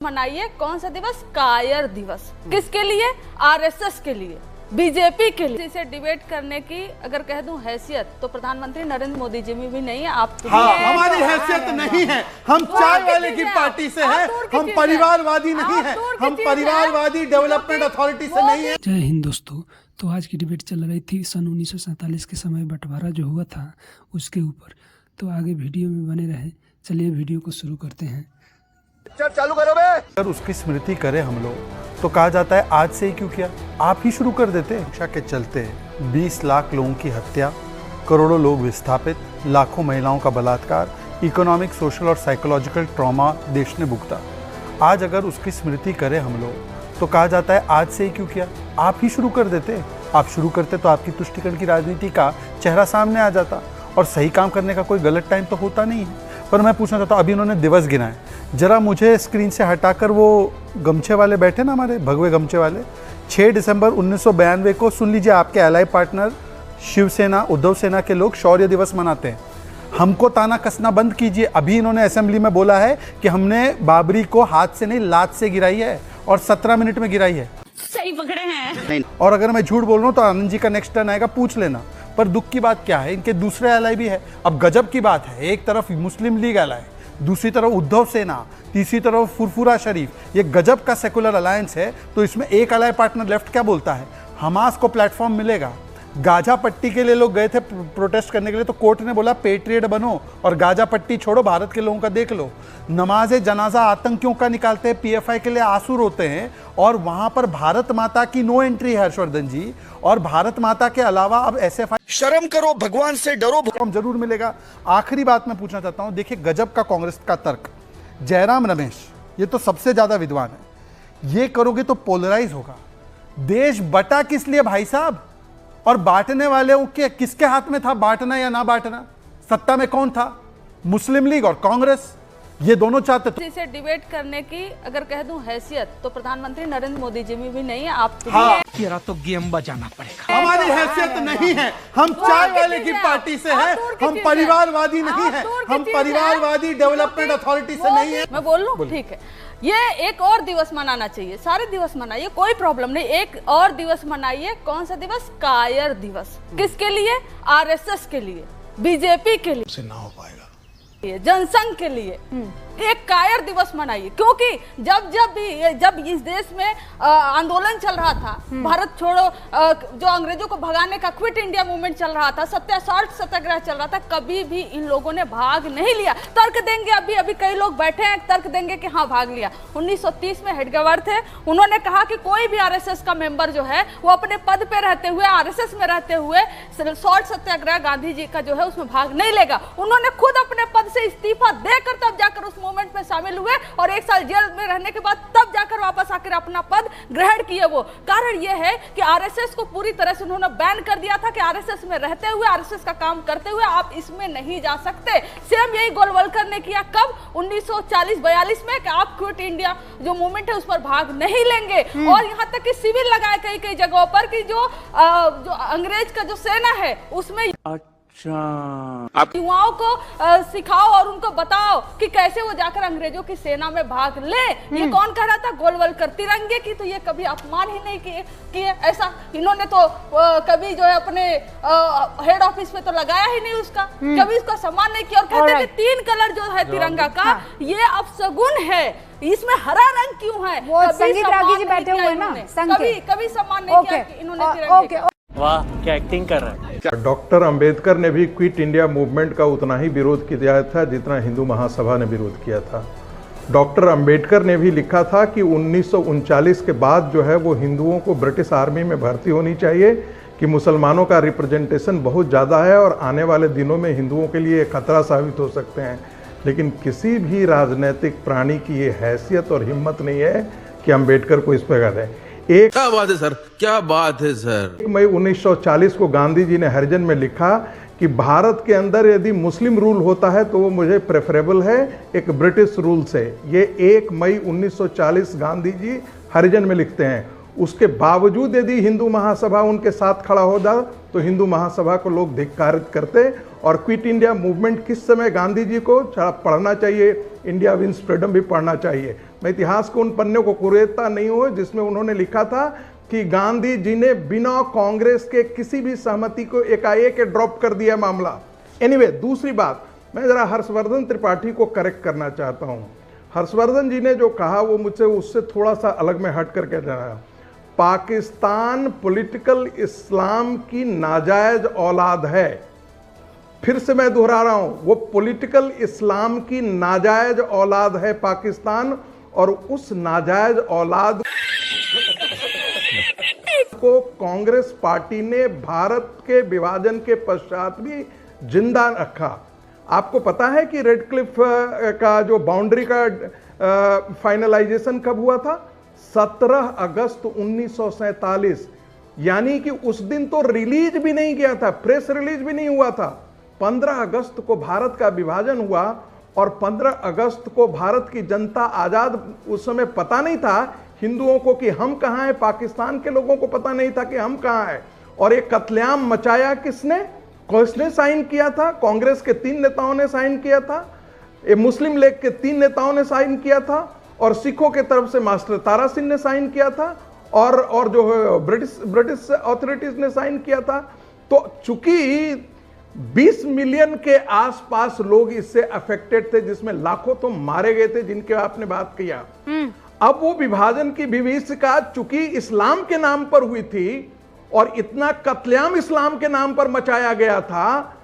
मनाइए कौन सा दिवस? कायर दिवस। किसके लिए? आरएसएस के लिए, बीजेपी के लिए। इसे डिबेट करने की अगर कह दूं हैसियत तो प्रधानमंत्री नरेंद्र मोदी जी में भी नहीं है। आप हमारी हैसियत नहीं है। हम चाय वाले की पार्टी से हैं। हम परिवारवादी नहीं है। हम परिवारवादी डेवलपमेंट अथॉरिटी से नहीं है। जय हिंद दोस्तों। तो आज की डिबेट चल रही थी सन 1947 के समय बंटवारा जो हुआ था उसके ऊपर। तो आगे वीडियो में बने रहे। चलिए वीडियो को शुरू करते हैं। चालू करो बे। अगर उसकी स्मृति करें हम लोग तो कहा जाता है आज से ही क्यों किया, आप ही शुरू कर देते। शिक्षा के चलते 20 लाख लोगों की हत्या, करोड़ों लोग विस्थापित, लाखों महिलाओं का बलात्कार, इकोनॉमिक, सोशल और साइकोलॉजिकल ट्रॉमा देश ने भुगता। आज अगर उसकी स्मृति करें हम लोग तो कहा जाता है आज से ही क्यों किया, आप ही शुरू कर देते। आप शुरू करते तो आपकी तुष्टीकरण की राजनीति का चेहरा सामने आ जाता और सही काम करने का कोई गलत टाइम तो होता नहीं है। पर मैं पूछना चाहता हूँ, अभी इन्होंने दिवस गिनाए, जरा मुझे स्क्रीन से हटाकर वो गमछे वाले बैठे ना, हमारे भगवे गमछे वाले, 6 दिसंबर 1992 को सुन लीजिए, आपके एलाई पार्टनर शिवसेना, उद्धव सेना के लोग शौर्य दिवस मनाते हैं। हमको ताना कसना बंद कीजिए। अभी इन्होंने असेंबली में बोला है कि हमने बाबरी को हाथ से नहीं लात से गिराई है और 17 मिनट में गिराई है। सही पकड़े हैं। और अगर मैं झूठ बोल रहा हूँ तो आनंद जी का नेक्स्ट टर्न आएगा, पूछ लेना। पर दुख की बात क्या है, इनके दूसरे एलाई भी है। अब गजब की बात है, एक तरफ मुस्लिम लीग एलाई, दूसरी तरफ उद्धव सेना, तीसरी तरफ फुरफुरा शरीफ। ये गजब का सेकुलर अलायंस है। तो इसमें एक अलाई पार्टनर लेफ्ट क्या बोलता है, हमास को प्लेटफॉर्म मिलेगा। गाजा पट्टी के लिए लोग गए थे प्रोटेस्ट करने के लिए, तो कोर्ट ने बोला पेट्रियट बनो और गाजा पट्टी छोड़ो, भारत के लोगों का देख लो। नमाज जनाजा आतंकियों का निकालते हैं, पीएफआई के लिए आंसू रोते हैं, और वहां पर भारत माता की नो एंट्री है हर्षवर्धन जी। और भारत माता के अलावा अब एसएफआई, शर्म करो, भगवान से डरो, जरूर मिलेगा। आखिरी बात मैं पूछना चाहता हूं, देखिए गजब का कांग्रेस का तर्क। जयराम रमेश ये तो सबसे ज्यादा विद्वान है, ये करोगे तो पोलराइज होगा। देश बटा किस लिए भाई साहब, और बांटने वाले के किसके हाथ में था, बांटना या ना बांटना? सत्ता में कौन था? मुस्लिम लीग और कांग्रेस, ये दोनों चाहते थे। इसे डिबेट करने की अगर कह दूं हैसियत तो प्रधानमंत्री नरेंद्र मोदी जी में भी नहीं है। आप तेरा तो गेम बजाना पड़ेगा। हमारी हैसियत नहीं है। हम चाय वाले की पार्टी से हैं। हम परिवारवादी नहीं है। हम परिवारवादी डेवलपमेंट अथॉरिटी से नहीं है। मैं बोल लूं? ठीक है, ये एक और दिवस मनाना चाहिए। सारे दिवस मनाइए, कोई प्रॉब्लम नहीं, एक और दिवस मनाइए। कौन सा दिवस? कायर दिवस। किसके लिए? आरएसएस के लिए, बीजेपी के लिए। से ना हो पाएगा, जनसंघ के लिए एक कायर दिवस मनाइए। क्योंकि जब इस देश में आंदोलन चल रहा था, भारत छोड़ो, जो अंग्रेजों को भगाने का क्विट इंडिया मूवमेंट चल रहा था, सत्याग्रह चल रहा था, कभी भी इन लोगों ने भाग नहीं लिया। तर्क देंगे, अभी कई लोग बैठे हैं, तर्क देंगे कि हाँ भाग लिया। 1930 में हेडगेवार थे, उन्होंने कहा कि कोई भी आरएसएस का मेंबर जो है वो अपने पद पे रहते हुए, आरएसएस में रहते हुए सॉल्ट सत्याग्रह गांधी जी का जो है उसमें भाग नहीं लेगा। उन्होंने खुद अपने पद से इस्तीफा देकर तब जाकर उस मूवमेंट में शामिल हुए, और 1 साल जेल में रहने के बाद तब जाकर वापस आकर अपना पद ग्रहण किए। वो कारण यह है कि आरएसएस को पूरी तरह से उन्होंने बैन कर दिया था कि आरएसएस में रहते हुए, आरएसएस का काम करते हुए आप इसमें नहीं जा सकते। सेम यही गोलवलकर ने किया कब? 1940-42 में, कि आप क्विट इंडिया जो मूवमेंट है उस पर भाग नहीं लेंगे। और यहाँ तक कि शिविर लगाए कई जगहों पर कि जो अंग्रेज का जो सेना है उसमें युवाओं को सिखाओ और उनको बताओ कि कैसे वो जाकर अंग्रेजों की सेना में भाग ले। ये कौन कह रहा था? गोलवलकर। तिरंगे की तो ये कभी अपमान ही नहीं किए। ऐसा इन्होंने तो कभी जो है अपने हेड ऑफिस पे तो लगाया ही नहीं उसका, कभी उसका सम्मान नहीं किया। और कहते हैं कि 3 कलर जो है तिरंगा का ये अपशगुन है, इसमें हरा रंग क्यों है? संगीत रागी जी बैठे हुए ना, कभी सम्मान नहीं किया इन्होंने तिरंगे का। वाह, क्या एक्टिंग कर रहा है। डॉक्टर अंबेडकर ने भी क्विट इंडिया मूवमेंट का उतना ही विरोध किया था जितना हिंदू महासभा ने विरोध किया था। डॉक्टर अंबेडकर ने भी लिखा था कि 1939 के बाद जो है वो हिंदुओं को ब्रिटिश आर्मी में भर्ती होनी चाहिए, कि मुसलमानों का रिप्रेजेंटेशन बहुत ज़्यादा है और आने वाले दिनों में हिंदुओं के लिए खतरा साबित हो सकते हैं। लेकिन किसी भी राजनीतिक प्राणी की ये हैसियत और हिम्मत नहीं है कि अंबेडकर को इस पर करें। क्या बात है सर, क्या बात है सर। 1 मई 1940 को गांधी जी ने हरिजन में लिखा कि भारत के अंदर यदि मुस्लिम रूल होता है तो वो मुझे प्रेफरेबल है एक ब्रिटिश रूल से। ये 1 मई 1940 गांधी जी हरिजन में लिखते हैं। उसके बावजूद यदि हिंदू महासभा उनके साथ खड़ा होता तो हिंदू महासभा को लोग धिक्कारित करते और क्विट इंडिया मूवमेंट किस समय गांधी जी को पढ़ना चाहिए, इंडिया विंस फ्रीडम भी पढ़ना चाहिए। मैं इतिहास के उन पन्नों को कुरेदता नहीं हूँ जिसमें उन्होंने लिखा था कि गांधी जी ने बिना कांग्रेस के किसी भी सहमति को एकाएक ड्रॉप कर दिया मामला। एनीवे, दूसरी बात, मैं जरा हर्षवर्धन त्रिपाठी को करेक्ट करना चाहता हूँ। हर्षवर्धन जी ने जो कहा वो मुझसे उससे थोड़ा सा अलग में हट करके जाना। पाकिस्तान पॉलिटिकल इस्लाम की नाजायज औलाद है। फिर से मैं दोहरा रहा हूं, वो पॉलिटिकल इस्लाम की नाजायज औलाद है पाकिस्तान, और उस नाजायज औलाद को कांग्रेस पार्टी ने भारत के विभाजन के पश्चात भी जिंदा रखा। आपको पता है कि रेड क्लिफ का जो बाउंड्री का फाइनलाइजेशन कब हुआ था? 17 अगस्त 1947, यानी कि उस दिन तो रिलीज भी नहीं किया था, प्रेस रिलीज भी नहीं हुआ था। 15 अगस्त को भारत का विभाजन हुआ और 15 अगस्त को भारत की जनता आजाद, उस समय पता नहीं था हिंदुओं को कि हम कहां हैं, पाकिस्तान के लोगों को पता नहीं था कि हम कहां हैं। और एक कत्लेआम मचाया किसने साइन किया था? कांग्रेस के 3 नेताओं ने साइन किया था, मुस्लिम लीग के 3 नेताओं ने साइन किया था, और सिखों के तरफ से मास्टर तारा सिंह ने साइन किया था, और जो ब्रिटिश अथॉरिटीज ने साइन किया था। तो चूंकि 20 मिलियन के आसपास लोग इससे अफेक्टेड थे, जिसमें लाखों तो मारे गए थे जिनके आपने बात किया। अब वो विभाजन की विभीषिका चूंकि इस्लाम के नाम पर हुई थी और इतना कत्लेआम इस्लाम के नाम पर मचाया गया था,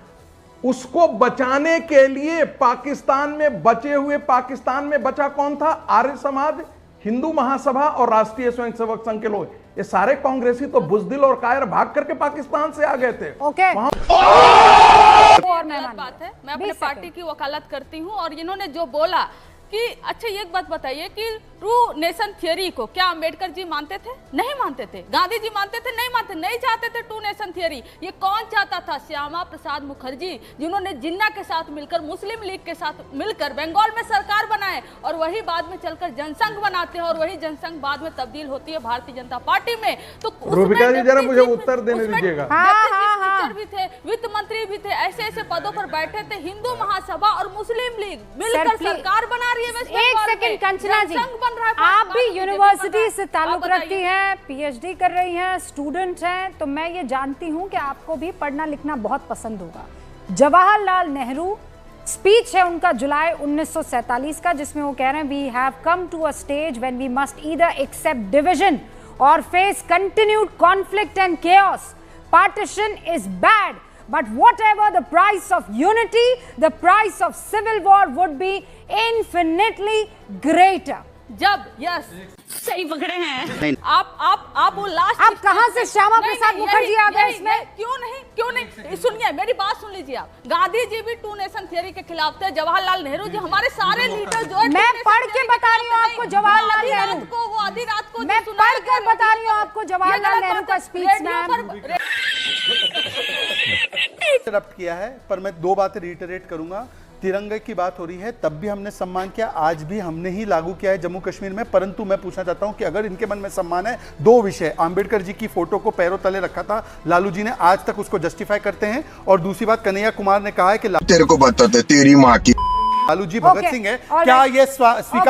उसको बचाने के लिए पाकिस्तान में बचे हुए, पाकिस्तान में बचा कौन था? आर्य समाज, हिंदू महासभा और राष्ट्रीय स्वयंसेवक संघ के लोग। ये सारे कांग्रेसी तो बुजदिल और कायर भाग करके पाकिस्तान से आ गए थे। ओके, बात है, मैं अपने पार्टी की वकालत करती हूँ। और इन्होंने जो बोला कि अच्छा, ये एक बात बताइए कि ट्रू नेशन थियरी को क्या अंबेडकर जी मानते थे? नहीं मानते थे। गांधी जी मानते थे? नहीं मानते, नहीं चाहते थे ट्रू नेशन थियरी। ये कौन चाहता था? श्यामा प्रसाद मुखर्जी, जिन्होंने जिन्ना के साथ मिलकर, मुस्लिम लीग के साथ मिलकर बंगाल में सरकार बनाए, और वही बाद में चलकर जनसंघ बनाते हैं, और वही जनसंघ बाद में तब्दील होती है भारतीय जनता पार्टी में। तो रूबिका जी जरा मुझे उत्तर देने दीजिएगा। भी थे, वित्त मंत्री भी थे, ऐसे ऐसे पदों पर बैठे थे। हिंदू महासभा और मुस्लिम लीग मिलकर सरकार बना रही है। एक सेकंड कंचना जी, आप भी यूनिवर्सिटी से ताल्लुक रखती हैं, पीएचडी कर रही हैं, स्टूडेंट हैं, तो मैं ये जानती हूं कि आपको भी पढ़ना लिखना बहुत पसंद होगा। जवाहरलाल नेहरू स्पीच है उनका जुलाई 1947 का, जिसमें वो कह रहे हैं we have come to a stage when we must either accept division और face continued conflict and chaos. Partition is bad, but whatever the price of unity, the price of civil war would be infinitely greater. जब yes सही पकड़े हैं आप वो last, आप कहां से श्यामा प्रसाद मुखर्जी आ गए इसमें? क्यों नहीं सुनिए, मेरी बात सुन लीजिए आप। गांधी जी भी टू नेशन थियरी के खिलाफ थे, जवाहरलाल नेहरू जी, हमारे सारे लीडर जो है, मैं पढ़ के बता रही हूँ आपको जवाहरलाल नेहरू को, वो आधी रात को मैं पढ़ कर बता रही हूँ आपको जवाहरलाल नेहरू का स्पीच। इंटरप्ट किया है, पर मैं 2 बातें रिटरेट करूंगा। तिरंगे की बात हो रही है, तब भी हमने सम्मान किया, आज भी हमने ही लागू किया है जम्मू कश्मीर में। परंतु मैं पूछना चाहता हूं कि अगर इनके मन में सम्मान है, 2 विषय, अंबेडकर जी की फोटो को पैरों तले रखा था लालू जी ने, आज तक उसको जस्टिफाई करते हैं। और दूसरी बात, कन्हैया कुमार ने कहा है कि तेरे को बताते तेरी माँ की लालू जी भगत सिंह है, क्या ये स्वीकार